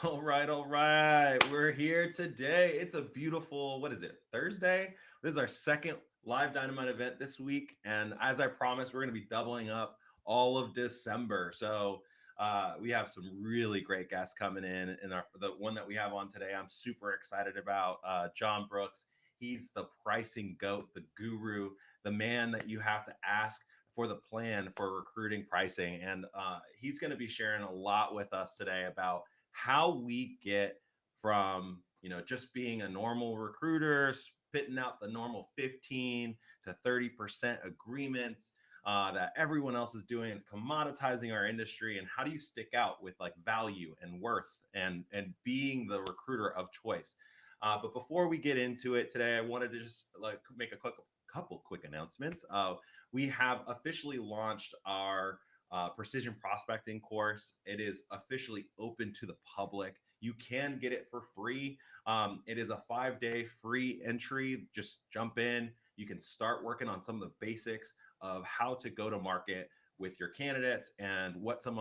All right, all right. We're here today. It's a beautiful, what is it, Thursday? This is our second live Dynamite event this week. And as I promised, we're going to be doubling up all of December. So we have some really great guests coming in. And the one that we have on today, I'm super excited about John Brooks. He's the pricing goat, the guru, the man that you have to ask for the plan for recruiting pricing. And he's going to be sharing a lot with us today about how we get from just being a normal recruiter spitting out the normal 15 to 30% agreements that everyone else is doing. It's commoditizing our industry. And how do you stick out with like value and worth and being the recruiter of choice? But before we get into it today, I wanted to just like make a couple quick announcements. We have officially launched our precision prospecting course. It is officially open to the public. You can get it for free. It is a 5-day free entry. Just jump in. You can start working on some of the basics of how to go to market with your candidates and what some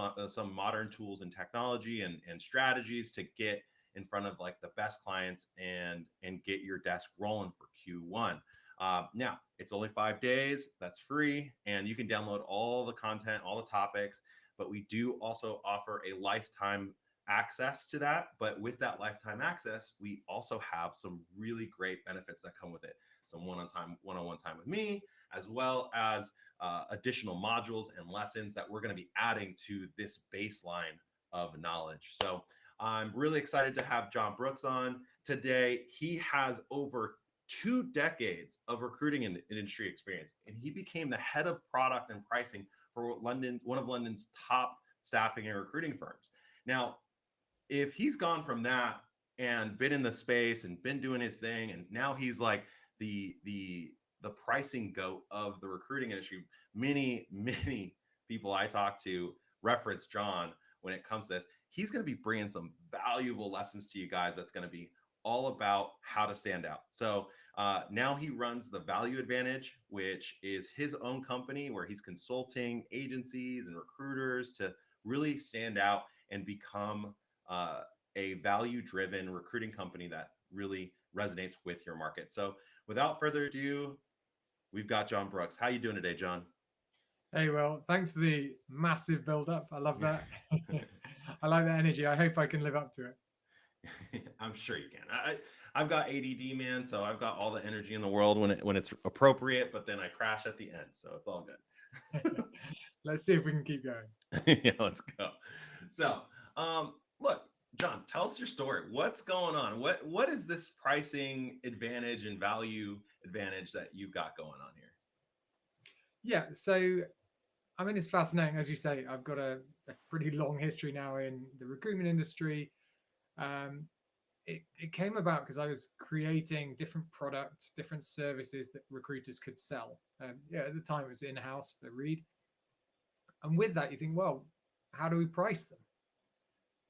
modern tools and technology and strategies to get in front of like the best clients and get your desk rolling for Q1. Now, it's only 5 days. That's free. And you can download all the content, all the topics. But we do also offer a lifetime access to that. But with that lifetime access, we also have some really great benefits that come with it. Some one-on-one time with me, as well as additional modules and lessons that we're going to be adding to this baseline of knowledge. So I'm really excited to have John Brooks on today. He has over 2 decades of recruiting and industry experience, and he became the head of product and pricing for one of London's top staffing and recruiting firms. Now, if he's gone from that and been in the space and been doing his thing, and now he's like the pricing goat of the recruiting industry, many people I talk to reference John when it comes to this. He's going to be bringing some valuable lessons to you guys. That's going to be all about how to stand out. So now he runs the Value Advantage, which is his own company where he's consulting agencies and recruiters to really stand out and become a value-driven recruiting company that really resonates with your market. So without further ado, we've got John Brooks. How you doing today, John? Hey, well, thanks for the massive build up. I love that. I like that energy. I hope I can live up to it. I'm sure you can. I've got ADD, man, so I've got all the energy in the world when it's appropriate, but then I crash at the end, so it's all good. Let's see if we can keep going. Yeah, let's go. So, look, John, tell us your story. What's going on? What is this pricing advantage and value advantage that you've got going on here? Yeah, so I mean, it's fascinating. As you say, I've got a pretty long history now in the recruitment industry. Um, it came about because I was creating different products, different services that recruiters could sell. Yeah, at the time it was in house for Reed. And with that, you think, well, how do we price them?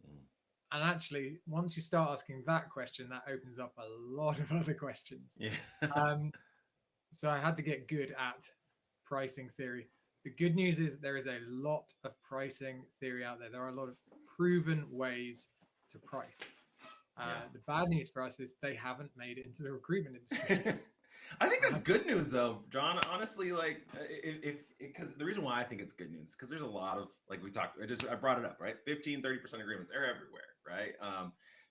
Mm. And actually, once you start asking that question, that opens up a lot of other questions. Yeah. Um, so I had to get good at pricing theory. The good news is there is a lot of pricing theory out there. There are a lot of proven ways to price. Yeah. The bad news for us is they haven't made it into the recruitment industry. I think that's Uh, good news, though, John. Honestly, like if because the reason why I think it's good news because there's a lot of like we talked. I brought it up, right? 15-30% agreements. They're everywhere, right?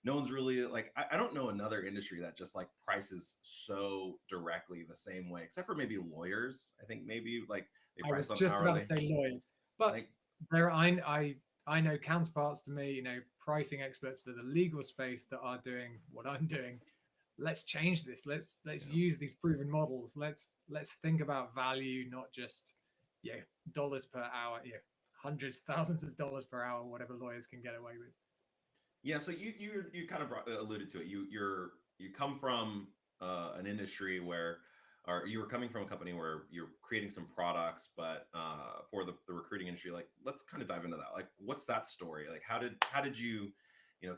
No one's really like I don't know another industry that just like prices so directly the same way, except for maybe lawyers. I think maybe like they I was price on just about to hourly. say lawyers, but Like there I know counterparts to me, pricing experts for the legal space that are doing what I'm doing. Let's change this. Let's you know, use these proven models. Let's think about value, not just you know dollars per hour, hundreds, thousands of dollars per hour, whatever lawyers can get away with. yeah. So you kind of alluded to it. You come from an industry where or you were coming from a company where you're creating some products, but for the recruiting industry, like let's kind of dive into that. Like, what's that story? Like, how did you,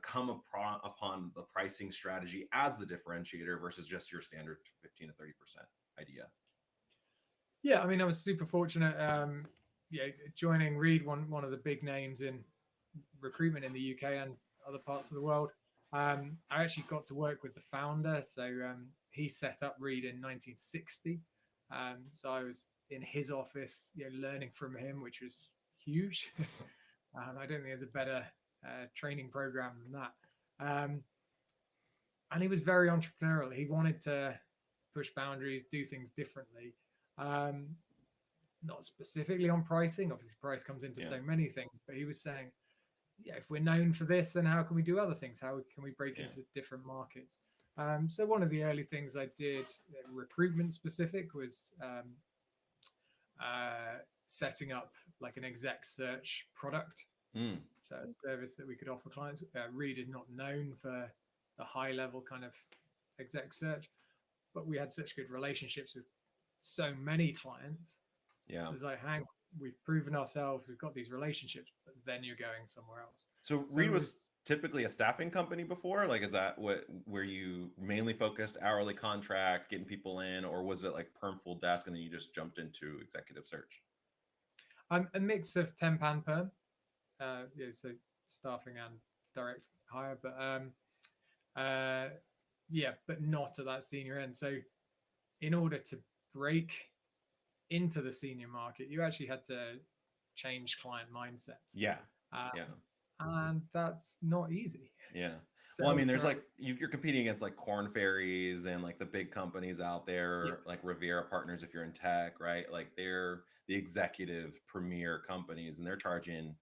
come upon the pricing strategy as the differentiator versus just your standard 15 to 30% idea? Yeah, I mean, I was super fortunate. Joining Reed, one of the big names in recruitment in the UK, and other parts of the world. I actually got to work with the founder. So he set up Reed in 1960. So I was in his office, learning from him, which was huge. I don't think there's a better training program than that. And he was very entrepreneurial. He wanted to push boundaries, do things differently. Um, Not specifically on pricing. Obviously, price comes into Yeah. so many things, but he was saying, yeah, if we're known for this, then how can we do other things? How can we break Yeah. into different markets? So one of the early things I did, recruitment specific, was setting up like an exec search product. Mm. So a service that we could offer clients. Reed is not known for the high level kind of exec search, but we had such good relationships with so many clients. Yeah. It was like, hang on, we've proven ourselves, we've got these relationships, but then you're going somewhere else. So So Reed it was was, typically a staffing company before? Like, is that what where you mainly focused hourly contract, getting people in, or was it like perm full desk and then you just jumped into executive search? a mix of temp and perm, so staffing and direct hire, but uh, yeah, but not at that senior end. So in order to break into the senior market, you actually had to change client mindsets. Yeah. Um, Yeah. and that's not easy. Yeah. Well, I mean, Sales there's are, like you're competing against like Corn Ferries and like the big companies out yeah, there, like Riviera Partners if you're in tech, right? Like they're the executive premier companies and they're charging,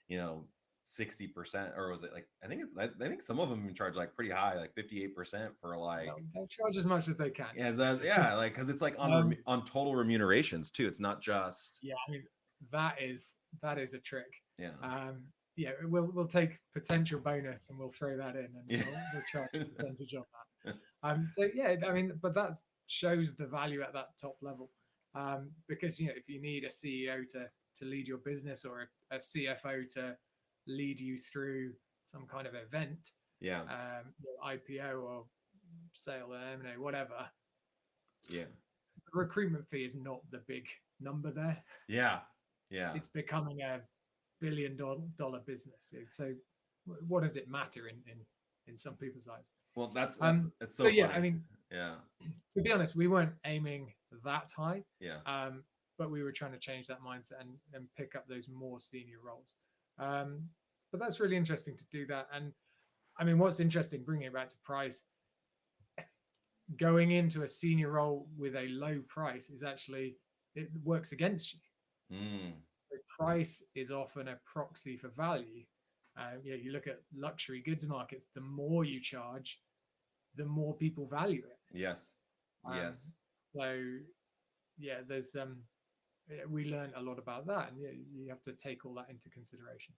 you know, 60%, or was it like I think some of them even charge like pretty high, like 58% for like they'll charge as much as they can. yeah, like because it's like on um, on total remunerations too. It's not just yeah, I mean that is a trick. yeah. Um, yeah, we'll take potential bonus and we'll throw that in and Yeah. we'll charge a percentage on that. So yeah, I mean, but that shows the value at that top level, because if you need a CEO to lead your business or a CFO to lead you through some kind of event, Yeah. IPO or sale, M&A, whatever, Yeah. the recruitment fee is not the big number there. Yeah. Yeah. It's becoming a billion-dollar business. So what does it matter in some people's eyes? Well, that's Um, it's so so yeah, funny. I mean, Yeah. to be honest, we weren't aiming that high, Yeah. but we were trying to change that mindset and pick up those more senior roles. But that's really interesting to do that. And I mean, what's interesting, bringing it back to price, going into a senior role with a low price is actually, it works against you. Mm. So price is often a proxy for value. Yeah, you look at luxury goods markets, the more you charge, the more people value it. Yes. Um, Yes. so yeah, there's we learned a lot about that, and yeah, you have to take all that into consideration.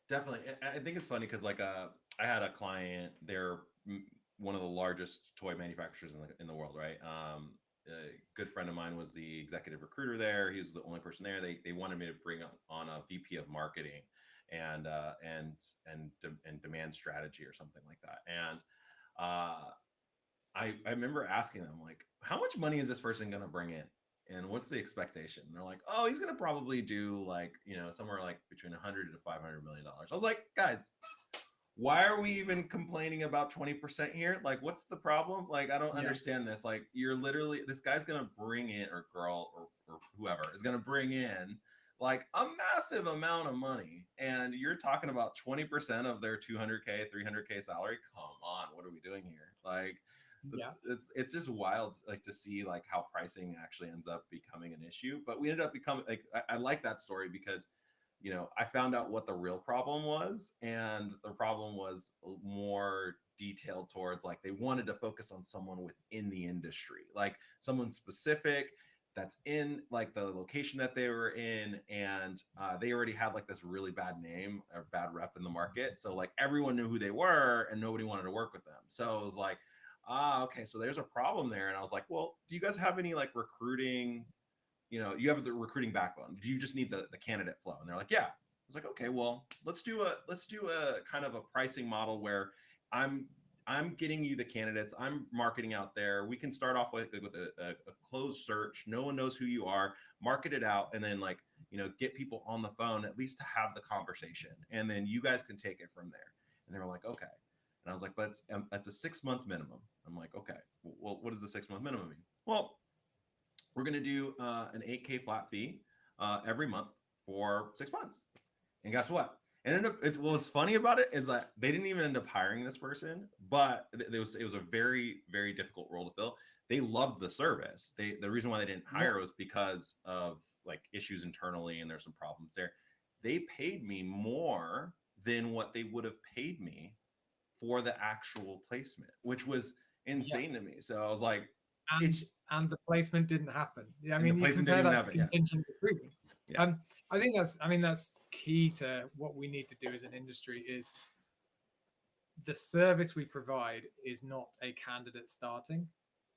Definitely. I think it's funny because like I had a client, they're one of the largest toy manufacturers in the world, right? A good friend of mine was the executive recruiter there. He was the only person there. They wanted me to bring on a VP of marketing and and demand strategy or something like that. And uh I remember asking them like, how much money is this person going to bring in? And what's the expectation? And they're like, oh, he's going to probably do like, somewhere like between 100 to $500 million. I was like, guys, why are we even complaining about 20% here? Like, what's the problem? Like, I don't Yeah, understand this. Like, you're literally, this guy's going to bring in, or girl, or whoever is going to bring in like a massive amount of money. And you're talking about 20% of their 200K, 300K salary. Come on, what are we doing here? Like, yeah, it's just wild like to see like how pricing actually ends up becoming an issue. But we ended up becoming like I like that story because I found out what the real problem was, and the problem was more detailed towards like they wanted to focus on someone within the industry, like someone specific that's in like the location that they were in, and they already had like this really bad name or bad rep in the market, so like everyone knew who they were and nobody wanted to work with them. So it was like, okay, so there's a problem there. And I was like, well, do you guys have any like recruiting, you have the recruiting backbone. Do you just need the candidate flow? And they're like, yeah. I was like, okay, well, let's do a kind of a pricing model where I'm I'm getting you the candidates. I'm marketing out there. We can start off with a closed search. No one knows who you are. Market it out, and then get people on the phone at least to have the conversation, and then you guys can take it from there. And they were like, okay. And I was like, but that's a 6 month minimum. I'm like, okay, well, what does the 6 month minimum mean? Well, we're going to do an 8K flat fee every month for 6 months. And guess what? And ended up, what was funny about it is that they didn't even end up hiring this person, but it was a very, very difficult role to fill. They loved the service. The reason why they didn't Yeah. hire was because of like issues internally, and there's some problems there. They paid me more than what they would have paid me for the actual placement, which was Yeah. insane to me. So I was like, and it's and the placement didn't happen. Yeah, I and the mean, you placement didn't compare even that to happen. Yeah, contingent recruitment. yeah. I think that's key to what we need to do as an industry is the service we provide is not a candidate starting.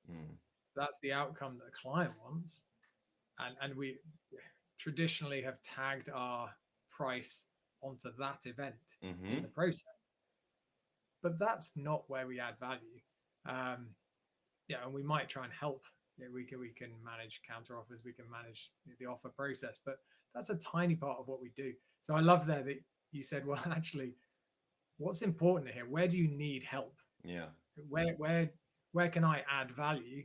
Mm. That's the outcome that the client wants. And we traditionally have tagged our price onto that event in Mm-hmm. the process. But that's not where we add value. Um, yeah, and we might try and help. You know, we can manage counter offers, we can manage the offer process, but that's a tiny part of what we do. So I love there that you said, well, actually, what's important here? Where do you need help? Yeah. Where can I add value?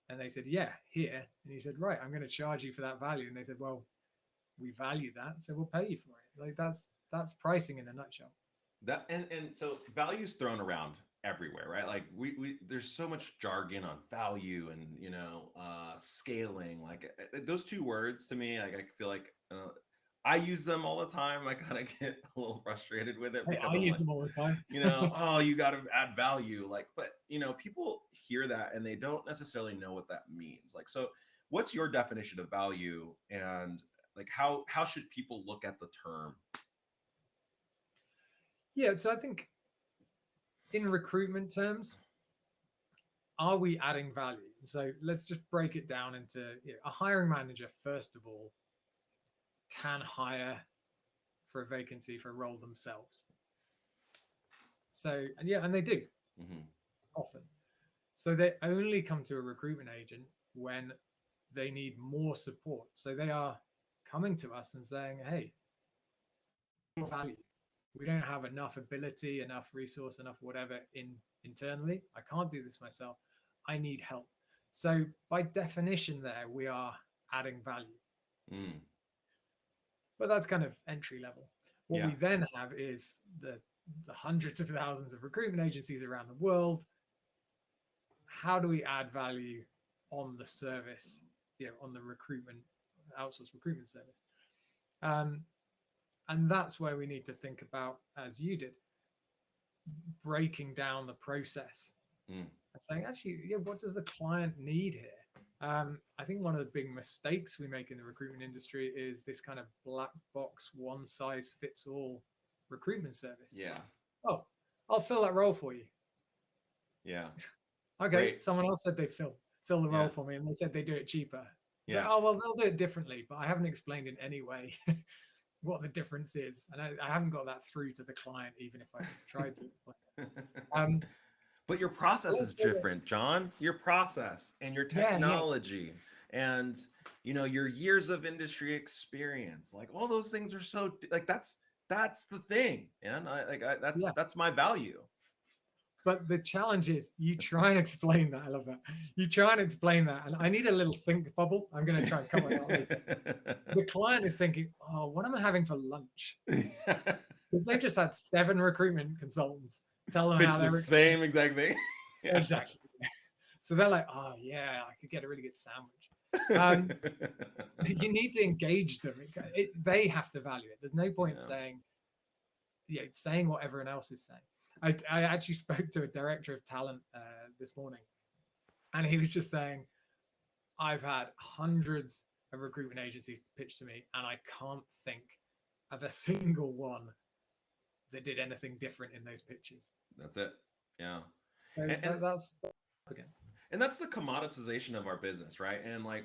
And they said, yeah, here. And you said, right, I'm going to charge you for that value. And they said, well, we value that, so we'll pay you for it. Like that's pricing in a nutshell. That and so value's thrown around everywhere, right? Like we there's so much jargon on value and scaling. Like those two words to me, like I feel like I use them all the time. I kind of get a little frustrated with it because I I'm use like, them all the time. oh, you got to add value. Like, but people hear that and they don't necessarily know what that means. Like, so what's your definition of value, and like how should people look at the term? Yeah, so I think in recruitment terms, are we adding value? So let's just break it down into a hiring manager, first of all, can hire for a vacancy for a role themselves. So, and they do Mm-hmm. often. So they only come to a recruitment agent when they need more support. So they are coming to us and saying, hey, value. We don't have enough ability, enough resource, enough whatever internally. I can't do this myself. I need help. So by definition, there we are adding value. Mm. But that's kind of entry level. What Yeah. we then have is the hundreds of thousands of recruitment agencies around the world. How do we add value on the service, on the recruitment, outsourced recruitment service? And that's where we need to think about, as you did, breaking down the process Mm. and saying, actually, what does the client need here? I think one of the big mistakes we make in the recruitment industry is this kind of black box, one size fits all recruitment service. Yeah. Oh, I'll fill that role for you. Yeah. Okay, Great. someone else said they fill the role Yeah. for me, and they said they do it cheaper. It's Yeah. like, oh well, they'll do it differently, but I haven't explained in any way what the difference is, and I haven't got that through to the client, even if I tried to explain it. But your So process let's is say that, different, John. Your process and your yes, technology and your years of industry experience, like all those things are so like that's the thing, and yeah. that's my value. But the challenge is you try and explain that. I love that. You try and explain that, and I need a little think bubble. I'm going to try and come on that later. The client is thinking, oh, what am I having for lunch? Because they've just had 7 recruitment consultants tell them Pitch how the they're same exact thing. Yeah. exactly. So they're like, oh yeah, I could get a really good sandwich. So you need to engage them. They have to value it. There's no point Yeah. saying what everyone else is saying. I actually spoke to a director of talent this morning, and he was just saying, I've had hundreds of recruitment agencies pitch to me, and I can't think of a single one that did anything different in those pitches. That's it. Yeah. So And that's up against. and that's the commoditization of our business, right? And like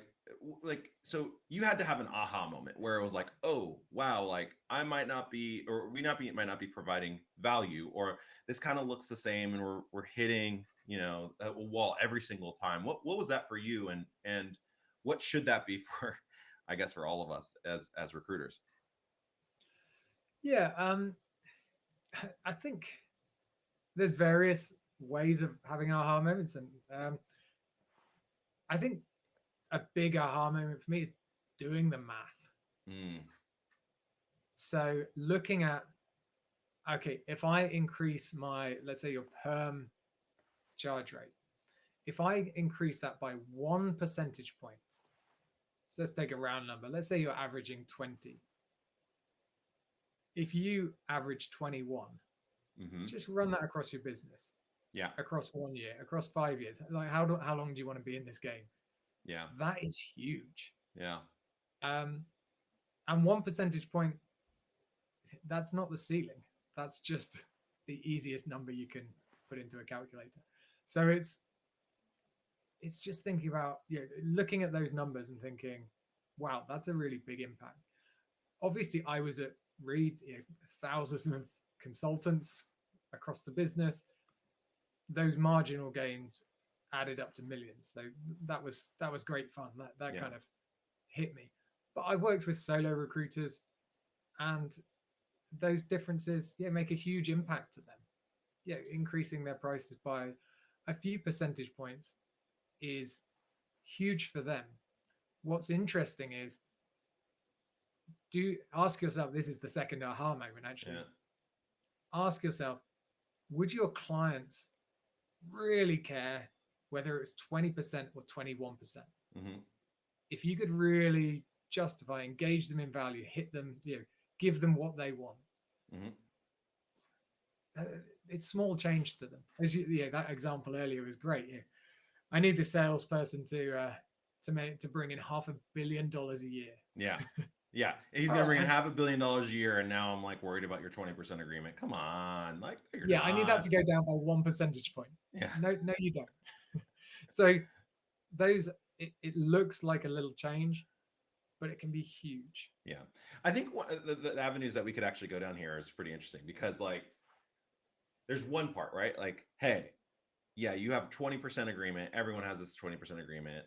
so you had to have an aha moment where it was like, oh wow, like I might not be, or we not be might not be providing value, or this kind of looks the same and we're hitting a wall every single time. What was that for you, and what should that be for, I guess, for all of us as recruiters? Yeah, I think there's various ways of having aha moments, and I think a big aha moment for me is doing the math. Mm, So looking at, okay, if I increase my, let's say, your perm charge rate, if I increase that by 1 percentage point, so let's take a round number. Let's say you're averaging 20. If you average 21, hmm. just run that across your business, Yeah. across 1 year, across 5 years. Like, how long do you want to be in this game? Yeah. That is huge. Yeah. Um, and 1 percentage point, that's not the ceiling. That's just the easiest number you can put into a calculator. So it's just thinking about, looking at those numbers and thinking, wow, that's a really big impact. Obviously, I was at Reed, thousands of consultants across the business. Those marginal gains added up to millions. So that was great fun. That Yeah. kind of hit me. But I've worked with solo recruiters, and those differences, make a huge impact to them. Increasing their prices by a few percentage points is huge for them. What's interesting is, do ask yourself, this is the second aha moment actually. Yeah. Ask yourself, would your clients really care whether it's 20% or 21%? Hmm. If you could really justify, engage them in value, hit them, give them what they want, Hmm. uh, it's small change to them. As that example earlier was great. I need the salesperson to bring in $500 million a year. Yeah. Yeah. He's All gonna right, bring in $500 million a year, and now I'm like worried about your 20% agreement. Come on, like no, you're I need that not. to go down by 1 percentage point. Yeah. No, no, you don't. So those, it looks like a little change, but it can be huge. Yeah. I think the avenues that we could actually go down here is pretty interesting because like there's one part, right? Like, hey, yeah, you have 20% agreement. Everyone has this 20% agreement.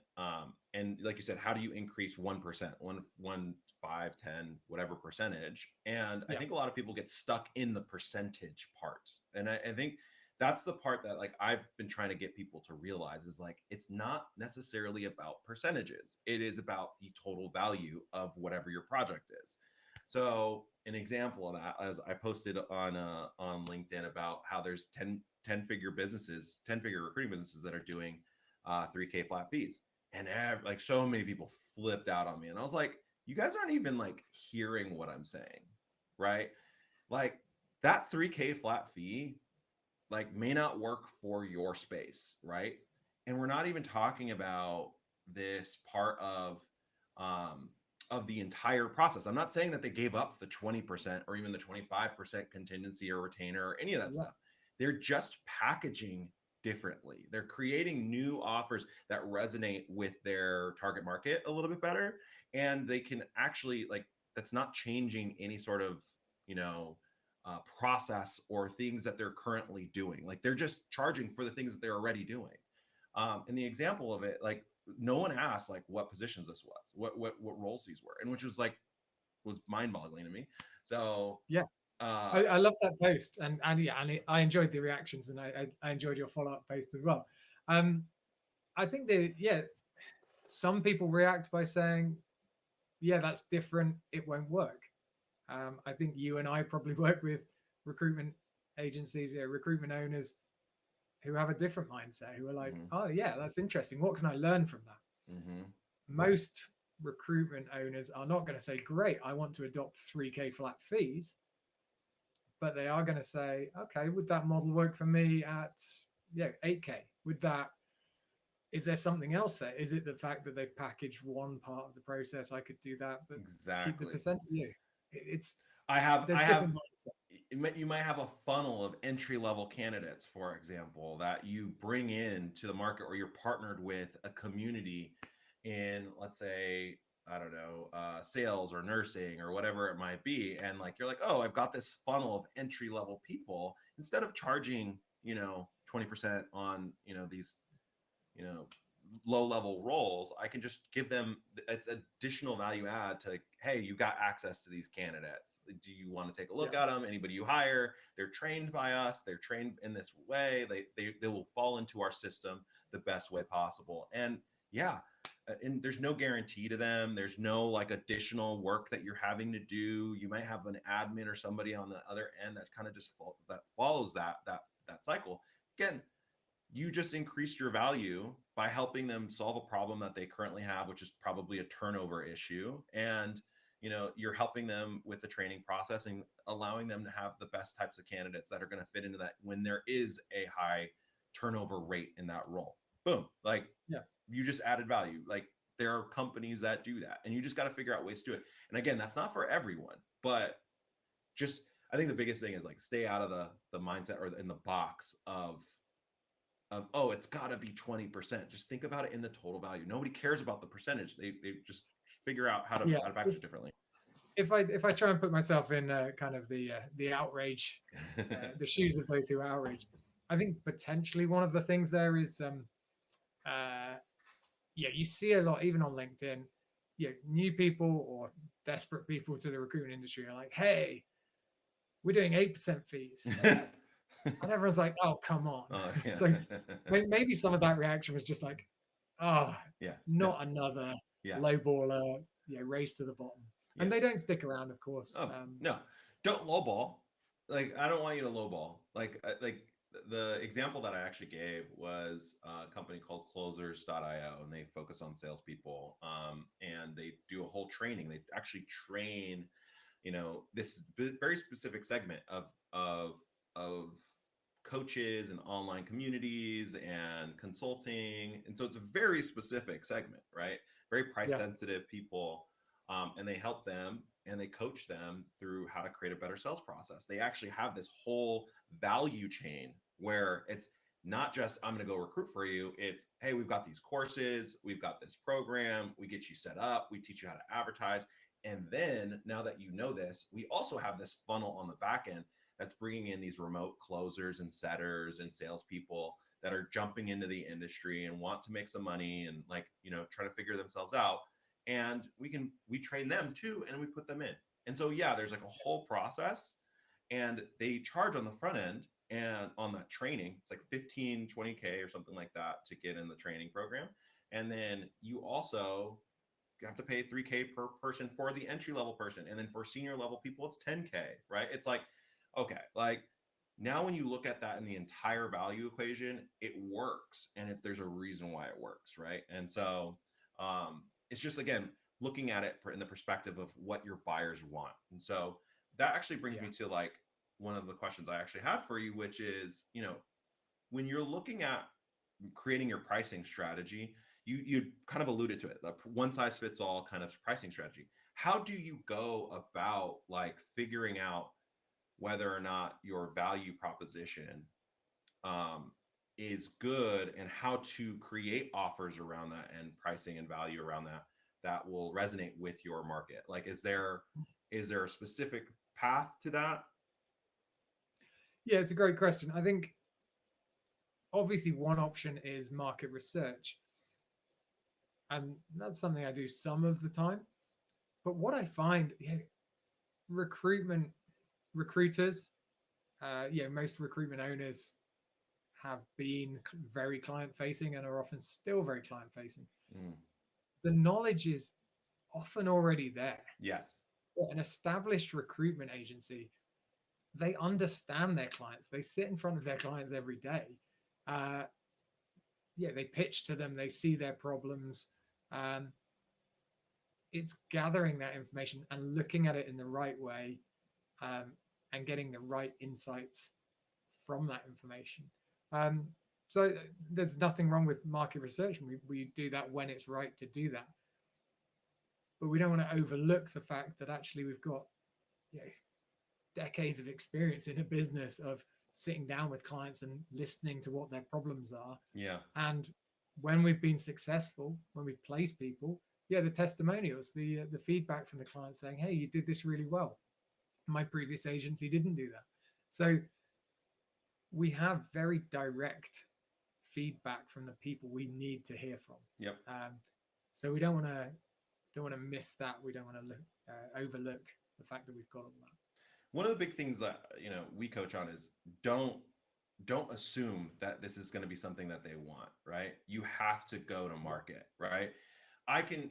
And like you said, how do you increase 1%, one, 5, 10, whatever percentage? And I Yeah, think a lot of people get stuck in the percentage part. And I think that's the part that like I've been trying to get people to realize is like it's not necessarily about percentages. It is about the total value of whatever your project is. So an example of that, as I posted on LinkedIn about how there's 10-figure businesses, 10-figure recruiting businesses that are doing 3K flat fees. And like so many people flipped out on me. And I was like, you guys aren't even like hearing what I'm saying, right? Like that 3K flat fee like may not work for your space, right? And we're not even talking about this part um of the entire process. I'm not saying that they gave up the 20% or even the 25% contingency or retainer or any of that yeah, stuff. They're just packaging differently. They're creating new offers that resonate with their target market a little bit better, and they can actually like that's not changing any sort of, you know, process or things that they're currently doing. Like they're just charging for the things that they're already doing. And the example of it, like no one asked like what positions this was, what roles these were, and which was mind boggling to me. So yeah. uh, I love that post, and yeah, and I enjoyed the reactions, and I enjoyed your follow up post as well. Um, I think that, some people react by saying, yeah, that's different, it won't work. I think you and I probably work with recruitment agencies, recruitment owners who have a different mindset, who are like, mhm, oh yeah, that's interesting. What can I learn from that? mhm, Most recruitment owners are not going to say, great, I want to adopt 3K flat fees, but they are going to say, okay, would that model work for me at 8K? Would that, is there something else there? Is it the fact that they've packaged one part of the process? I could do that, but keep the exactly. percent. It's I have there's I have different mindsets. you might have a funnel of entry level candidates, for example, that you bring in to the market, or you're partnered with a community in, let's say, I don't know, sales or nursing or whatever it might be, and like you're like, oh, I've got this funnel of entry level people. Instead of charging, 20% on, these, you know low level roles, I can just give them, it's additional value add to, hey, you got access to these candidates. Do you want to take a look Yeah. at them? Anybody you hire, they're trained by us. They're trained in this way. They will fall into our system the best way possible. And yeah, and there's no guarantee to them. There's no like additional work that you're having to do. You might have an admin or somebody on the other end that kind of just that follows that cycle. Again, you just increased your value by helping them solve a problem that they currently have, which is probably a turnover issue. And you're helping them with the training process and allowing them to have the best types of candidates that are going to fit into that when there is a high turnover rate in that role. Boom. Like, Yeah. you just added value. Like, there are companies that do that, and you just got to figure out ways to do it. And again, that's not for everyone, but just, I think the biggest thing is like, stay out of the mindset or in the box of, oh, it's got to be 20%. Just think about it in the total value. Nobody cares about the percentage. They just figure out how to Yeah. package it differently. If I try and put myself in kind of the outrage, the shoes of those who are outraged, I think potentially one of the things there is uh, yeah, you see a lot even on LinkedIn. Yeah, new people or desperate people to the recruitment industry are like, "Hey, we're doing 8% fees," and everyone's like, "Oh, come on." Oh, yeah. So maybe some of that reaction was just like, "Oh, Yeah. No. not another Yeah. lowballer, race to the bottom." Yeah. And they don't stick around, of course. Oh, no. Don't lowball. Like, I don't want you to lowball. Like the example that I actually gave was a company called closers.io, and they focus on salespeople. And they do a whole training. They actually train, this very specific segment of coaches and online communities and consulting. And so it's a very specific segment, right? Very price Yeah, sensitive people. And they help them and they coach them through how to create a better sales process. They actually have this whole value chain where it's not just, I'm going to go recruit for you. It's, hey, we've got these courses, we've got this program, we get you set up, we teach you how to advertise. And then now that you know this, we also have this funnel on the back end that's bringing in these remote closers and setters and salespeople that are jumping into the industry and want to make some money and, like, try to figure themselves out. And we train them too, and we put them in. And so, yeah, there's like a whole process, and they charge on the front end and on that training. It's like 15, 20K or something like that to get in the training program. And then you also have to pay 3K per person for the entry level person. And then for senior level people, it's 10K, right? It's like, okay, like, now when you look at that in the entire value equation, it works. And there's a reason why it works, right? And so it's just, again, looking at it in the perspective of what your buyers want. And so that actually brings yeah, me to like one of the questions I actually have for you, which is, when you're looking at creating your pricing strategy, you kind of alluded to it, the one size fits all kind of pricing strategy. How do you go about like figuring out whether or not your value proposition um, is good, and how to create offers around that and pricing and value around that that will resonate with your market? Like, is there a specific path to that? yeah. It's a great question. I think obviously one option is market research, and that's something I do some of the time. But what I find, recruitment recruiters, most recruitment owners have been very client facing and are often still very client facing. Mm, The knowledge is often already there. yes. An established recruitment agency, they understand their clients. They sit in front of their clients every day. Uh, they pitch to them. They see their problems. Um, it's gathering that information and looking at it in the right way, um, and getting the right insights from that information. Um, so there's nothing wrong with market research. We do that when it's right to do that. But we don't want to overlook the fact that actually we've got, you know, decades of experience in a business of sitting down with clients and listening to what their problems are. Yeah. And when we've been successful, when we've placed people, the testimonials, the feedback from the client saying, "Hey, you did this really well. My previous agency didn't do that." So we have very direct feedback from the people we need to hear from. Yep. So we don't want to miss that. We don't want to overlook the fact that we've got all that. One of the big things that we coach on is don't don't assume that this is going to be something that they want, right? You have to go to Yeah, market, right? I can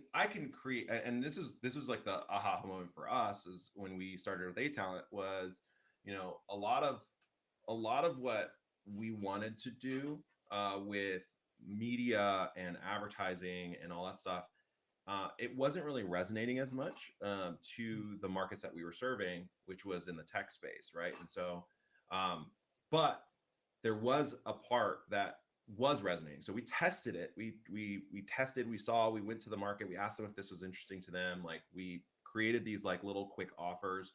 create, and this was like the aha moment for us is when we started with A Talent was, a lot of what we wanted to do with media and advertising and all that stuff, it wasn't really resonating as much to the markets that we were serving, which was in the tech space, right? And so, but there was a part that was resonating. So we tested it. We tested. We saw. We went to the market. We asked them if this was interesting to them. Like we created these like little quick offers,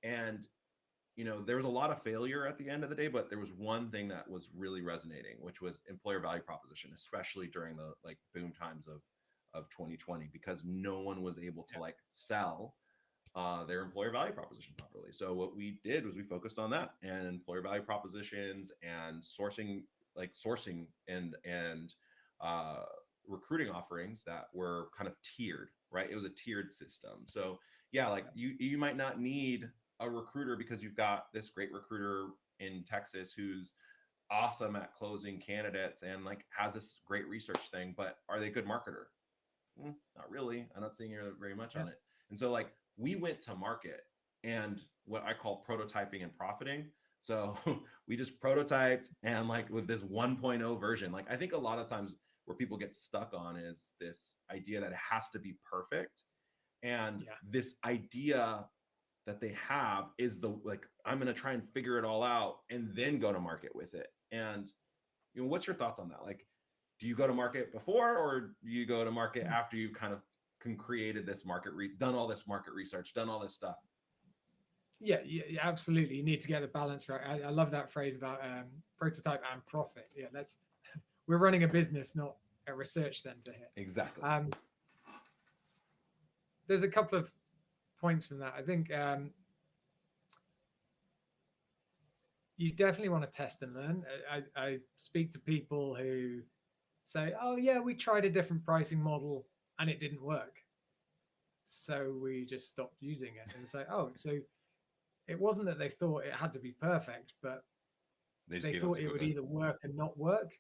and there was a lot of failure at the end of the day, but there was one thing that was really resonating, which was employer value proposition, especially during the like boom times of 2020, because no one was able to yeah, like sell their employer value proposition properly. So what we did was we focused on that and employer value propositions and sourcing and uh, recruiting offerings that were kind of tiered, right? It was a tiered system. So yeah, like yeah, you might not need a recruiter because you've got this great recruiter in Texas who's awesome at closing candidates and like has this great research thing, but are they a good marketer? Not really. I'm not seeing very much yeah, on it. And so like we went to market and what I call prototyping and profiting. So we just prototyped and like with this 1.0 version, like I think a lot of times where people get stuck on is this idea that it has to be perfect. And yeah. this idea that they have is the like, I'm going to try and figure it all out and then go to market with it. And what's your thoughts on that? Like, do you go to market before or do you go to market Mm. after you've kind of created this done all this market research, done all this stuff? Yeah, yeah, yeah, absolutely. You need to get the balance right. I love that phrase about prototype and profit. Yeah, that's we're running a business, not a research center here. Exactly. Um, there's a couple of points from that. I think you definitely want to test and learn. I speak to people who say, "Oh yeah, we tried a different pricing model and it didn't work, so we just stopped using it." And say, "Oh, so it wasn't that they thought it had to be perfect, but They just they gave up thought too it would quickly. either work and not work."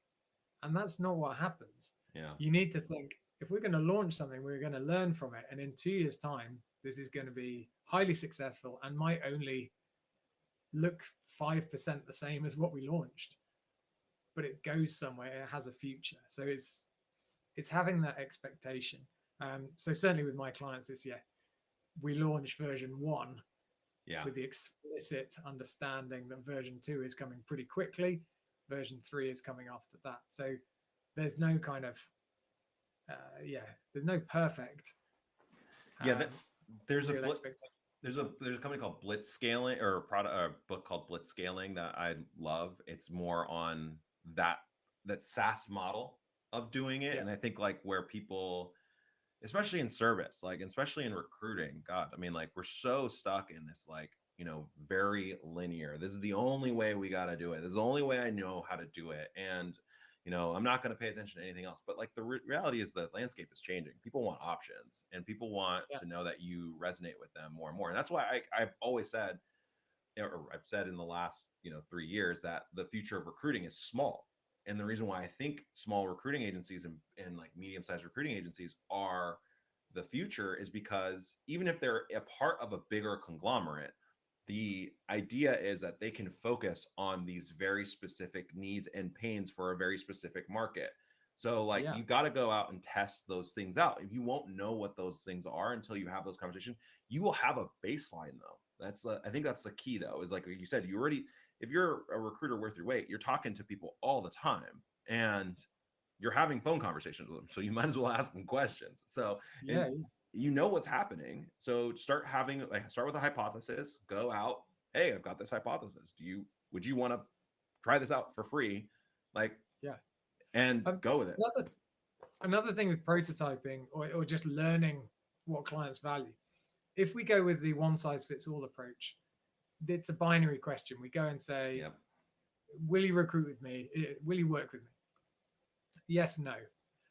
And that's not what happens. Yeah. You need to think if we're going to launch something, we're going to learn from it. And in 2 years' time, this is going to be highly successful and might only look 5% the same as what we launched, but it goes somewhere, it has a future. So it's having that expectation. So certainly with my clients this year, we launched version 1 Yeah. with the explicit understanding that version 2 is coming pretty quickly. Version 3 is coming after that. So there's no kind of there's no perfect Yeah. That, um, there's a real expectation. there's a company called Blitz Scaling or a product or a book called Blitz Scaling that I love. It's more on that SaaS model of doing it. Yeah, And I think like where people, especially in service, like especially in recruiting, God, I mean, like we're so stuck in this like, very linear. This is the only way we got to do it. This is the only way I know how to do it. And I'm not going to pay attention to anything else. But like the reality is the landscape is changing. People want options and people want yeah, to know that you resonate with them more and more. And that's why I've always said, or I've said in the last 3 years, that the future of recruiting is small. And the reason why I think small recruiting agencies and like medium-sized recruiting agencies are the future is because even if they're a part of a bigger conglomerate, the idea is that they can focus on these very specific needs and pains for a very specific market. So like yeah, you got to go out and test those things out. If you won't know what those things are until you have those conversations, you will have a baseline though. I think that's the key though, is like you said, if you're a recruiter worth your weight, you're talking to people all the time and you're having phone conversations with them. So you might as well ask them questions. So, and yeah, you know what's happening. So start with a hypothesis, go out. Hey, I've got this hypothesis. Would you want to try this out for free? Like, yeah. and Um, go with it. another thing with prototyping or just learning what clients value. If we go with the one size fits all approach, it's a binary question. We go and say, Yep. "Will you recruit with me? Will you work with me?" yes, no.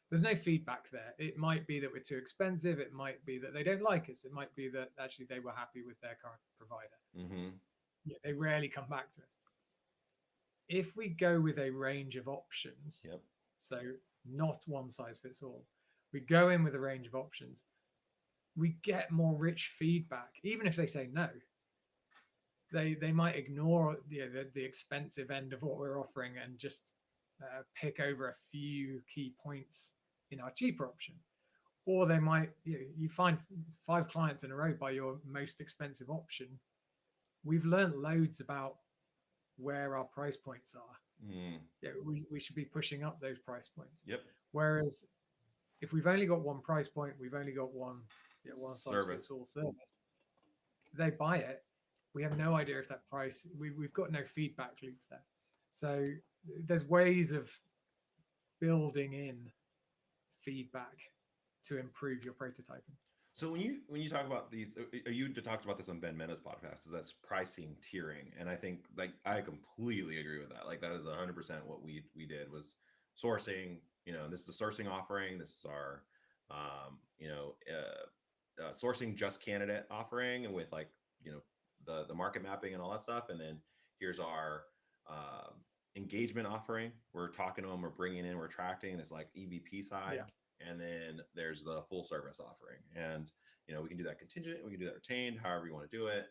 There's no feedback there. It might be that we're too expensive. It might be that they don't like us. It might be that actually they were happy with their current provider. Mm-hmm. Yeah, they rarely come back to us. If we go with a range of options, Yep. so not one size fits all, we go in with a range of options, we get more rich feedback. Even if they say no, they might ignore the expensive end of what we're offering and just pick over a few key points in our cheaper option. Or they might, you find 5 clients in a row by your most expensive option. We've learned loads about where our price points are. Mm. Yeah, we should be pushing up those price points. Yep. Whereas if we've only got one price point, we've only got one size fits Service. all service. They buy it. We have no idea if that price. We've got no feedback loops there. So there's ways of building in feedback to improve your prototyping. So when you talk about these, you talked about this on Ben Mena's podcast. Is that's pricing tiering, and I think like I completely agree with that. Like that is 100% what we did was sourcing. This is a sourcing offering. This is our, sourcing just candidate offering, and with like the market mapping and all that stuff, and then here's our engagement offering. We're talking to them, we're bringing in, we're attracting this like EVP side, Yeah, and then there's the full service offering. And we can do that contingent, we can do that retained, however you want to do it.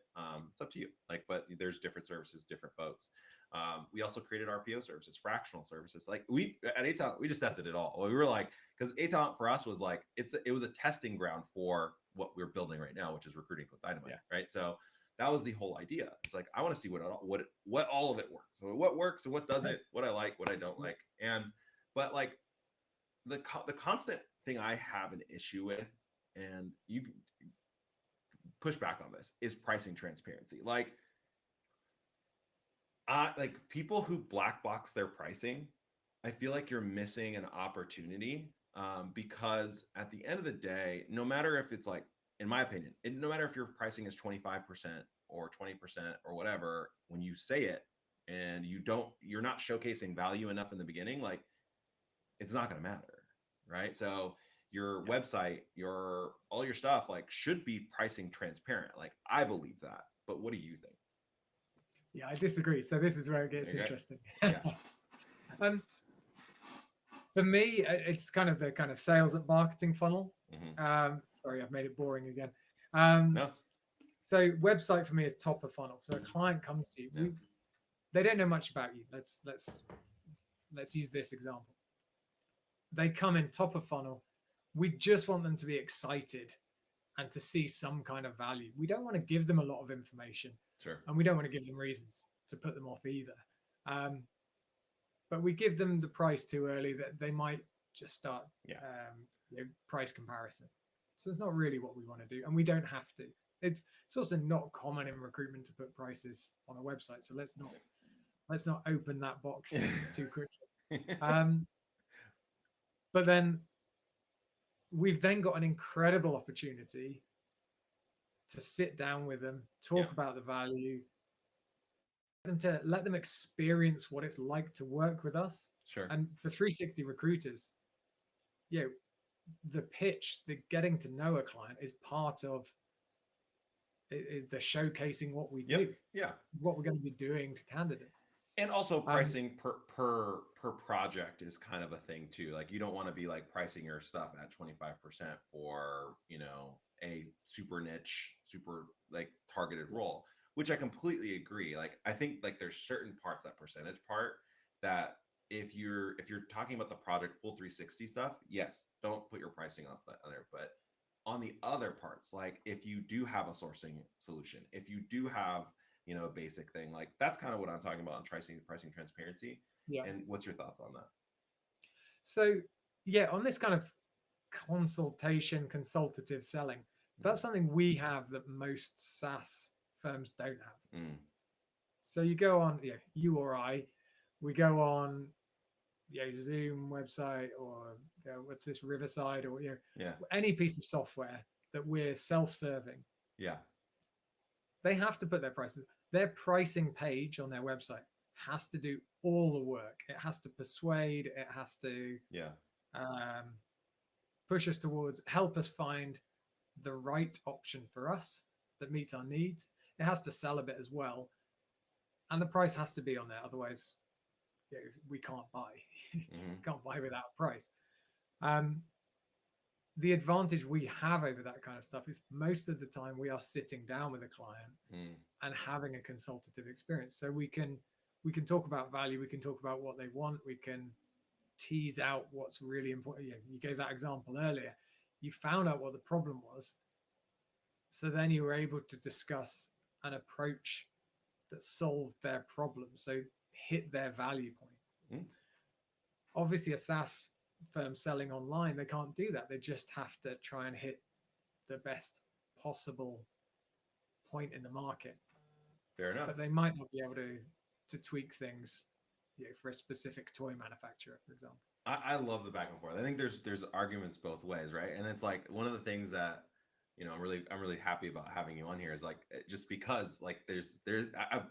It's up to you. Like, but there's different services, different folks. We also created RPO services, fractional services. Like we at ATalent, we just tested it all. We were like, because ATalent for us was like it was a testing ground for what we're building right now, which is recruiting with Dynamite, right? So that was the whole idea. It's like I want to see what all of it works. So what works and what doesn't, what I like, what I don't like, and but like the constant thing I have an issue with, and you push back on this, is pricing transparency. Like people who black box their pricing, I feel like you're missing an opportunity, because at the end of the day, no matter if it's like, in my opinion, no matter if your pricing is 25% or 20% or whatever, when you say it and you're not showcasing value enough in the beginning, like it's not going to matter, right? So your website, all your stuff like should be pricing transparent. Like I believe that, but what do you think? yeah, I disagree. So this is where it gets Okay. interesting. Yeah. um, for me, it's kind of the kind of sales and marketing funnel. Sorry, I've made it boring again. No. So website for me is top of funnel. So a client comes to you, Yeah. They don't know much about you. Let's use this example. They come in top of funnel. We just want them to be excited and to see some kind of value. We don't want to give them a lot of information. Sure. And we don't want to give them reasons to put them off either. But we give them the price too early that they might just start price comparison. So it's not really what we want to do, and we don't have to. It's also not common in recruitment to put prices on a website. So let's not open that box too quickly. But then we've then got an incredible opportunity to sit down with them, talk about the value, let them experience what it's like to work with us. Sure. And for 360 recruiters, the pitch, the getting to know a client is part of the showcasing what we do. Yeah. What we're going to be doing to candidates. And also pricing per project is kind of a thing too. Like you don't want to be like pricing your stuff at 25% for, a super niche, super like targeted role, which I completely agree. Like I think like there's certain parts, that percentage part, that if you're talking about the project full 360 stuff, yes, don't put your pricing up there. But on the other parts, like if you do have a sourcing solution, if you do have a basic thing, like that's kind of what I'm talking about on pricing transparency. Yeah. And what's your thoughts on that? So on this kind of consultative selling, that's something we have that most SaaS firms don't have. So you go on, you or I, we go on Zoom website, or what's this, Riverside, or any piece of software that we're self-serving. Yeah. They have to put their prices. Their pricing page on their website has to do all the work. It has to persuade, it has to Yeah. um, push us towards, help us find the right option for us that meets our needs. It has to sell a bit as well. And the price has to be on there. Otherwise, we can't buy. Mm-hmm. Can't buy without a price. Um, the advantage we have over that kind of stuff is most of the time we are sitting down with a client Mm. and having a consultative experience. So we can talk about value, we can talk about what they want, we can tease out what's really important. You gave that example earlier. You found out what the problem was, so then you were able to discuss an approach that solved their problem, so hit their value point. Mm. Obviously, a SaaS firm selling online, they can't do that. They just have to try and hit the best possible point in the market, Fair enough. but they might not be able to tweak things, for a specific toy manufacturer, for example. I love the back and forth. I think there's arguments both ways, right? And it's like one of the things that I'm really happy about having you on here is like just because like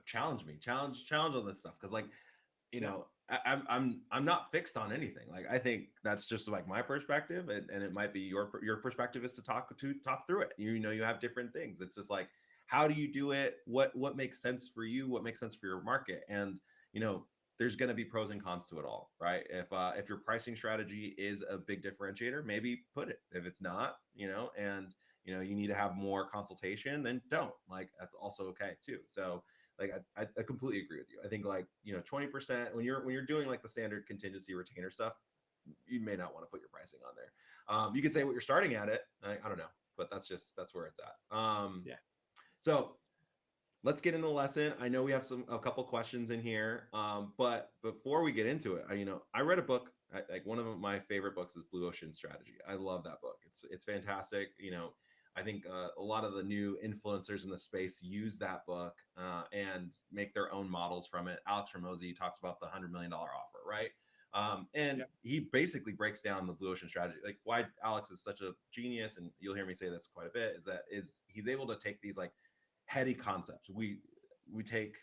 challenge me, challenge on this stuff because like Yeah, I'm not fixed on anything. Like I think that's just like my perspective, and it might be your perspective is to talk through it. You have different things. It's just like how do you do it? What makes sense for you? What makes sense for your market? And you know, there's going to be pros and cons to it all, right? If your pricing strategy is a big differentiator, maybe put it. If it's not, and you need to have more consultation, then don't. Like that's also okay too. So like I completely agree with you. I think like 20% when you're doing like the standard contingency retainer stuff, you may not want to put your pricing on there. You could say what you're starting at it. I don't know, but that's where it's at. yeah, So let's get into the lesson. I know we have a couple questions in here, but before we get into it, I read a book. Like one of my favorite books is Blue Ocean Strategy. I love that book. It's fantastic. I think a lot of the new influencers in the space use that book and make their own models from it. Alex Ramosi talks about the $100 million offer, right? And yeah, he basically breaks down the Blue Ocean strategy. Like why Alex is such a genius, and you'll hear me say this quite a bit, is he's able to take these like heady concepts. We take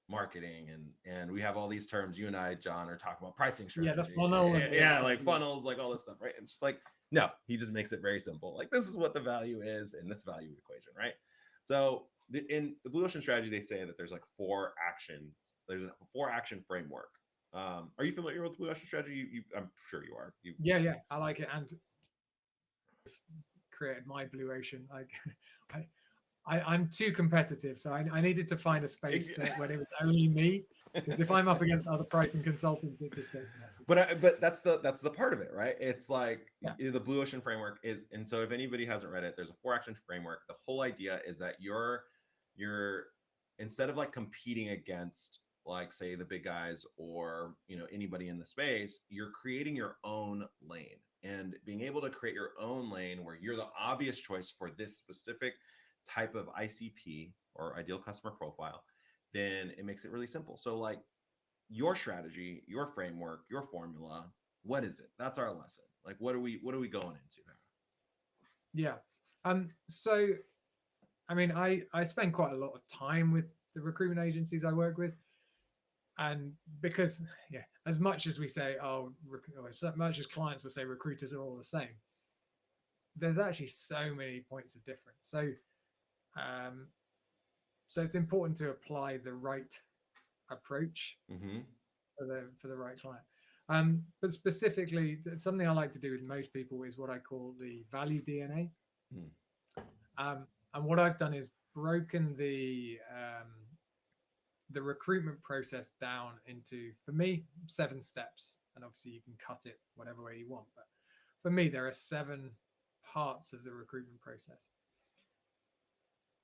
marketing and we have all these terms. You and I, John, are talking about pricing yeah. The strategy. funnel and Yeah, like funnels, like all this stuff, right? And it's just like, no, he just makes it very simple. Like this is what the value is in this value equation, right? So in the Blue Ocean strategy, they say that there's like four actions. There's a four action framework. Are you familiar with the Blue Ocean strategy? I'm sure you are. yeah. I like it, and created my Blue Ocean. Like, I'm too competitive, so I needed to find a space that when it was only me, because if I'm up against other pricing consultants, it just gets messy. But that's the part of it, right? It's like Yeah, the Blue Ocean framework is, and so if anybody hasn't read it, there's a four action framework. The whole idea is that you're instead of like competing against like say the big guys or anybody in the space, you're creating your own lane and being able to create your own lane where you're the obvious choice for this specific type of ICP or ideal customer profile. Then it makes it really simple. So like your strategy, your framework, your formula. What is it? That's our lesson. Like, what are we going into? yeah. So I mean, I spend quite a lot of time with the recruitment agencies I work with, and because as much as we say, or as much as clients will say recruiters are all the same, there's actually so many points of difference. Um, so it's important to apply the right approach Mm-hmm. for the right client. But specifically, something I like to do with most people is what I call the value DNA. Mm. And what I've done is broken the recruitment process down into, for me, 7 steps. And obviously, you can cut it whatever way you want. But for me, there are 7 parts of the recruitment process.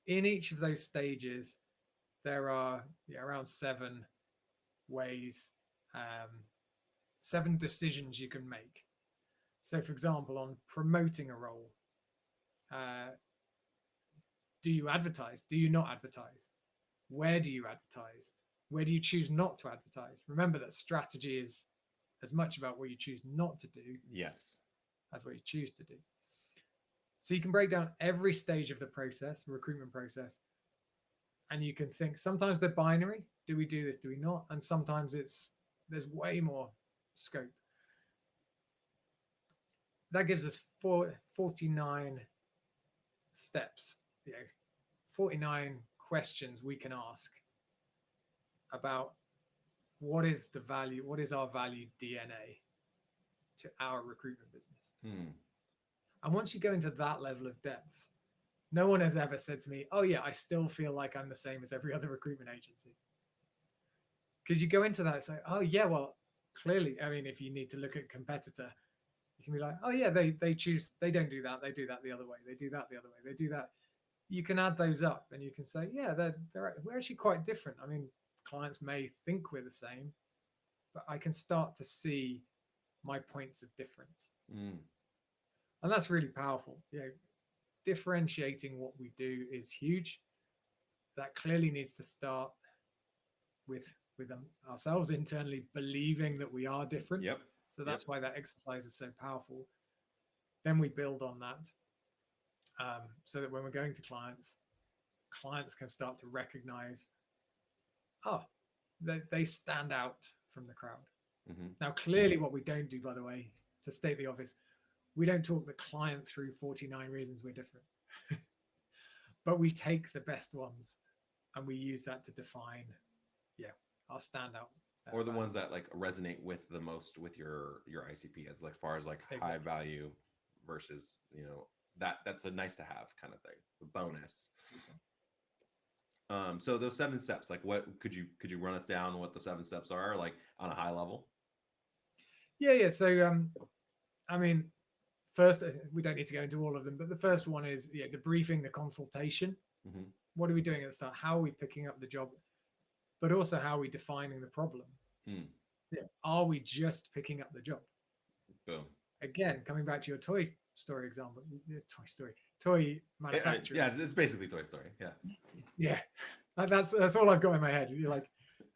In each of those stages, there are around 7 ways, um, 7 decisions you can make. So, for example, on promoting a role, uh, do you advertise? Do you not advertise? Where do you advertise? Where do you choose not to advertise? Remember that strategy is as much about what you choose not to do Yes. as what you choose to do. So you can break down every stage of the process, recruitment process, And you can think sometimes they're binary. Do we do this? Do we not? And sometimes there's way more scope. That gives us 49 steps, you know, 49 questions we can ask about what is the value, what is our value DNA to our recruitment business. Hmm. And once you go into that level of depth, no one has ever said to me, oh, yeah, I still feel like I'm the same as every other recruitment agency. Because you go into that, it's like, oh, yeah, well, clearly, I mean, if you need to look at competitor, you can be like, oh, yeah, they choose, they don't do that. They do that the other way. They do that the other way. They do that. You can add those up and you can say, yeah, we're actually quite different. I mean, clients may think we're the same, but I can start to see my points of difference. Mm. And that's really powerful. You know, differentiating what we do is huge. That clearly needs to start with ourselves internally believing that we are different. Yep. So Yep. that's why that exercise is so powerful. Then we build on that, so that when we're going to clients, clients can start to recognize, oh, they stand out from the crowd. Mm-hmm. Now, clearly, what we don't do, by the way, to state the obvious, we don't talk the client through 49 reasons we're different, but we take the best ones and we use that to define, yeah, our standout. Or the Value. ones that like resonate with the most with your ICP as like far as like high Exactly. value versus, that's a nice to have kind of thing, a bonus. Exactly. So those 7 steps, like what could you run us down what the 7 steps are, like on a high level? Yeah, yeah. So, I mean, first, we don't need to go into all of them, but the first one is, yeah, the briefing, the consultation. Mm-hmm. What are we doing at the start? How are we picking up the job? But also, how are we defining the problem? Mm. Yeah. Are we just picking up the job? Boom. Again, coming back to your Toy Story example, toy manufacturer. Yeah, it's basically Toy Story. Yeah. Yeah, that's all I've got in my head. You're like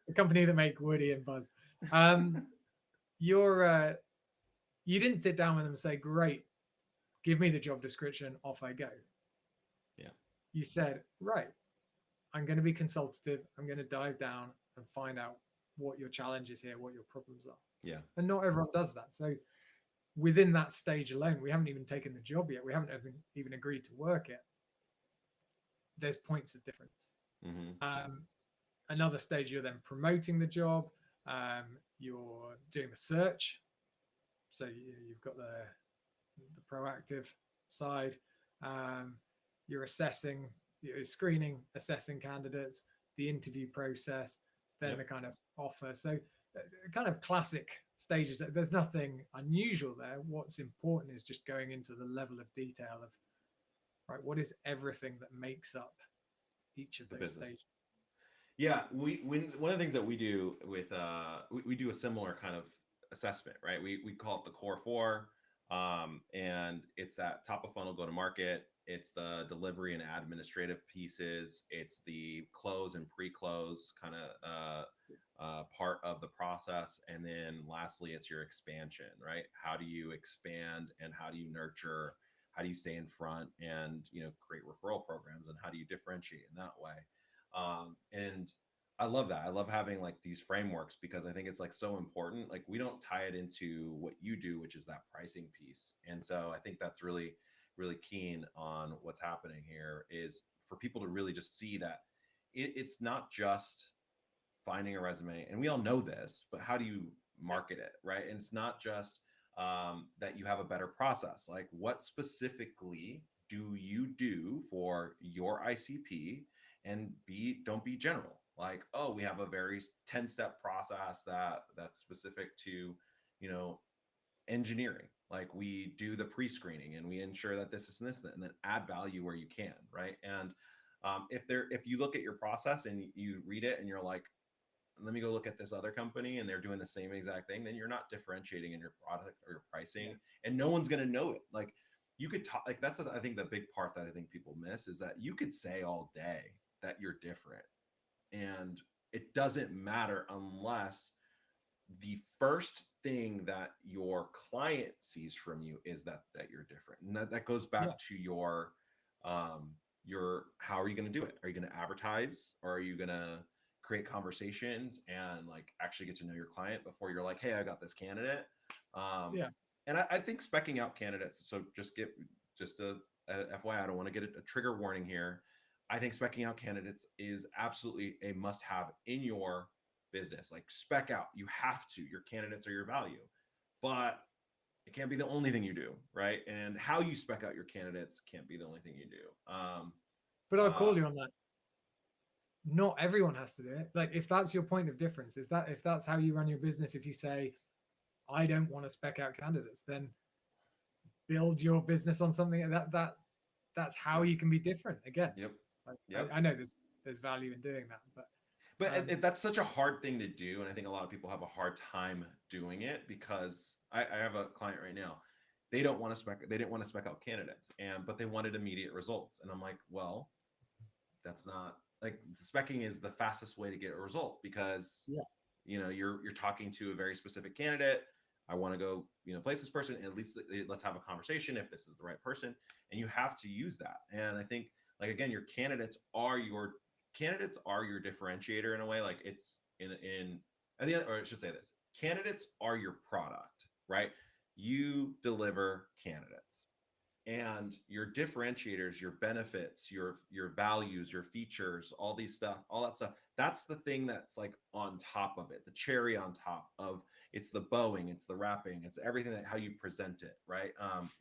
a company that make Woody and Buzz. Um, you didn't sit down with them and say, "Great, give me the job description, off I go." Yeah. You said, "Right, I'm going to be consultative. I'm going to dive down and find out what your challenge is here, what your problems are." Yeah. And not everyone does that. So within that stage alone, we haven't even taken the job yet. We haven't even agreed to work it. There's points of difference. Mm-hmm. Um, Another stage, you're then promoting the job. You're doing the search. So you've got the proactive side. You're assessing, you're screening, assessing candidates, the interview process, then Yep. the kind of offer. So kind of classic stages. There's nothing unusual there. What's important is just going into the level of detail of, right, what is everything that makes up each of The those business. stages. Yeah, one of the things that we do with we do a similar kind of assessment, right? We call it the core four, and it's that top of funnel go to market. It's the delivery and administrative pieces. It's the close and pre-close kind of part of the process, and then lastly, it's your expansion, right? How do you expand and how do you nurture? How do you stay in front and create referral programs and how do you differentiate in that way? And I love that. I love having like these frameworks because I think it's like so important. Like we don't tie it into what you do, which is that pricing piece. And so I think that's really, really keen on what's happening here is for people to really just see that it's not just finding a resume, and we all know this, but how do you Yeah. market it, right? And it's not just that you have a better process. Like, what specifically do you do for your ICP? And don't be general. Like, oh, we have a very 10-step process that's specific to, you know, engineering. Like we do the pre-screening and we ensure that this is this and then add value where you can, right? And if you look at your process and you read it and you're like, let me go look at this other company and they're doing the same exact thing, then you're not differentiating in your product or your Yeah. pricing, and no one's going to know it. Like you could talk, like I think the big part that I think people miss is that you could say all day that you're different, and it doesn't matter unless the first thing that your client sees from you is that you're different. And that goes Yeah. back to your um how are you going to do it? Are you going to advertise, or are you going to create conversations and like actually get to know your client before you're like, hey, I got this candidate. um, Yeah. and I think specking out candidates, so just a FYI, I don't want to get a trigger warning here. I think specking out candidates is absolutely a must have in your business. Like, spec out, you have to. Your candidates are your value, but it can't be the only thing you do, right? And how you spec out your candidates can't be the only thing you do. But I'll Uh, call you on that. Not everyone has to do it. Like if that's your point of difference, is that if that's how you run your business, if you say, I don't want to spec out candidates, then build your business on something that's how yep, you can be different. Again, yep, like, yep. I know there's value in doing that, but But um, that's such a hard thing to do, and I think a lot of people have a hard time doing it because I have a client right now. They don't want to spec. They didn't want to spec out candidates, and but they wanted immediate results. And I'm like, well, that's not like, specking is the fastest way to get a result because yeah, you're talking to a very specific candidate. I want to go place this person, at least let's have a conversation if this is the right person, and you have to use that. And I think, like, again, your candidates are your differentiator in a way. Like, it's in at the end, or I should say this: candidates are your product, right? You deliver candidates, and your differentiators, your benefits, your values, your features, all these stuff, all that stuff, that's the thing that's like on top of it, the cherry on top of. It's the bowing, it's the wrapping, it's everything, that how you present it, right?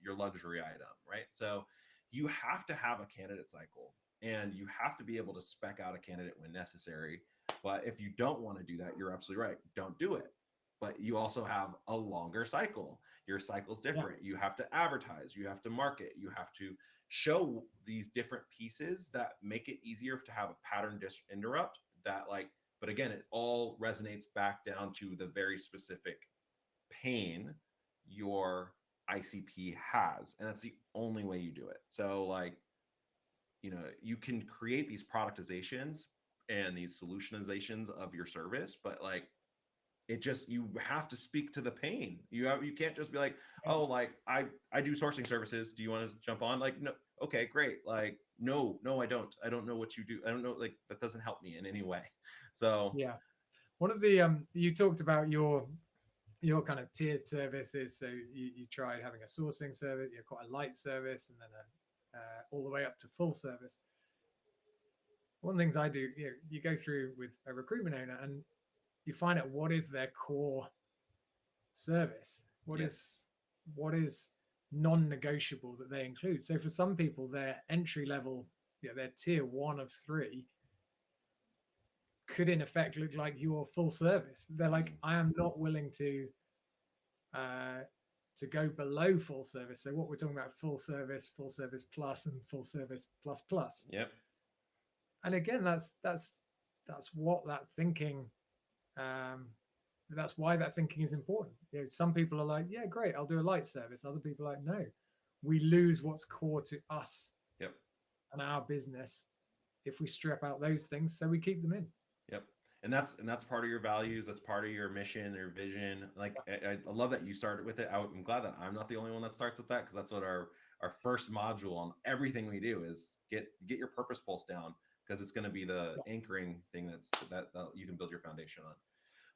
Your luxury item, right? So you have to have a candidate cycle, and you have to be able to spec out a candidate when necessary. But if you don't want to do that, you're absolutely right, don't do it. But you also have a longer cycle. Your cycle's yeah, different. You have to advertise, you have to market, you have to show these different pieces that make it easier to have a pattern interrupt that, like, but again, it all resonates back down to the very specific pain your ICP has, and that's the only way you do it. So, like, you can create these productizations and these solutionizations of your service, but like, it just, you have to speak to the pain. You can't just be like, yeah, oh, like, I do sourcing services, do you want to jump on? Like, no. Okay, great. Like, no, no, I don't know what you do. I don't know, like, that doesn't help me in any way. So yeah. One of the you talked about your kind of tiered services. So you tried having a sourcing service, you quite a light service, and then all the way up to full service. One of the things I do, you go through with a recruitment owner and you find out what is their core service, yes. what is non-negotiable that they include. So for some people, their entry level, their tier one of three could in effect look like your full service. They're like, Mm, I am not willing uh, to go below full service. So what we're talking about, full service plus, and full service plus plus. yep. And again, that's what that thinking. Um, that's why that thinking is important. Some people are like, yeah, great, I'll do a light service. Other people are like, no, we lose what's core to us Yep. and our business if we strip out those things. So we keep them in. Yep. And that's part of your values. That's part of your mission, your vision. Like, I love that you started with it. I'm glad that I'm not the only one that starts with that, because that's what our first module on everything we do is get your purpose pulse down, because it's going to be the Yeah, anchoring thing that you can build your foundation on.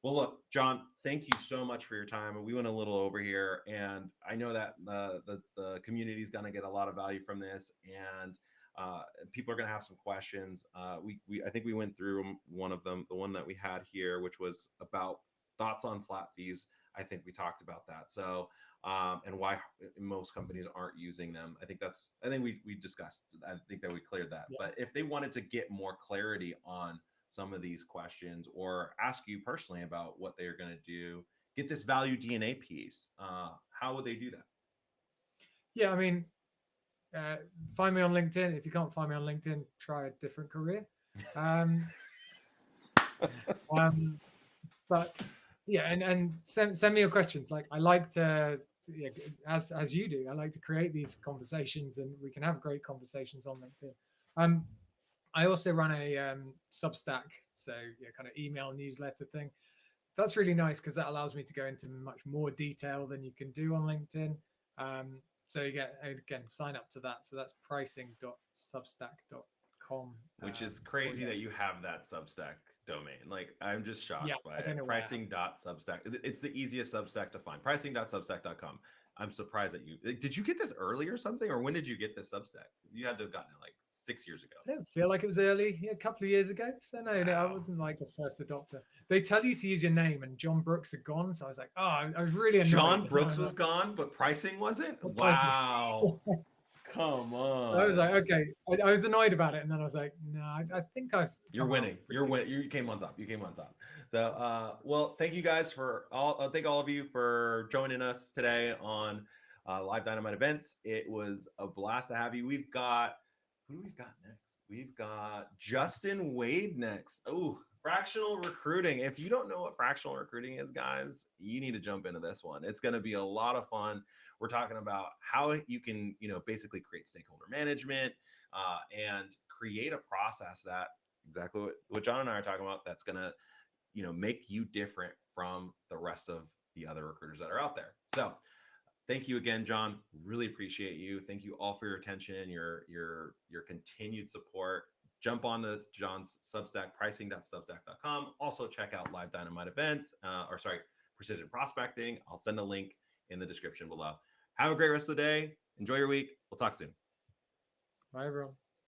Well, look, John, thank you so much for your time. We went a little over here, and I know that the community is going to get a lot of value from this, and uh, people are going to have some questions. We I think we went through one of them, the one that we had here, which was about thoughts on flat fees. I think we talked about that. So, and why most companies aren't using them. I think we discussed. I think that we cleared that. yeah, But if they wanted to get more clarity on some of these questions, or ask you personally about what they're going to do, get this value DNA piece, how would they do that? yeah. I mean, uh, find me on LinkedIn. If you can't find me on LinkedIn, try a different career. Um, um, but yeah, and send me your questions. Like I like yeah, as you do, I like to create these conversations, and we can have great conversations on LinkedIn. Um, I also run a Substack, so yeah, kind of email newsletter thing. That's really nice because that allows me to go into much more detail than you can do on LinkedIn. Um, So you get, again, sign up to that. So that's pricing.substack.com. Which is For crazy you. that you have that Substack domain. Like, I'm just Yeah, shocked by I don't it. know why I have. Pricing.substack. It's the easiest Substack to find. Pricing.substack.com. I'm surprised that you did you get this early or something, or when did you get this Substack? You had to have gotten it like 6 years ago. I don't feel like it was early, a couple of years ago. So no, I Wow. wasn't like the first adopter. They tell you to use your name, and John Brooks had gone, so I was like, oh, I was really annoyed. John Brooks was gone, but pricing wasn't? What pricing? Wow. Come I was on. like, okay, I was annoyed about it, and then I was like, no, I think I've You're come out winning. pretty You're good. winning. You came on top. You came on top. So, well, thank you guys for all. Thank all of you for joining us today on Live Dynamite events. It was a blast to have you. We've got who do we got next? We've got Justin Wade next. Oh, fractional recruiting. If you don't know what fractional recruiting is, guys, you need to jump into this one. It's going to be a lot of fun. We're talking about how you can, basically create stakeholder management and create a process that exactly what John and I are talking about. That's going to, make you different from the rest of the other recruiters that are out there. So thank you again, John. Really appreciate you. Thank you all for your attention, your continued support. Jump on to John's Substack, pricing.substack.com. Also check out Live Dynamite events, Precision Prospecting. I'll send a link in the description below. Have a great rest of the day. Enjoy your week. We'll talk soon. Bye, everyone.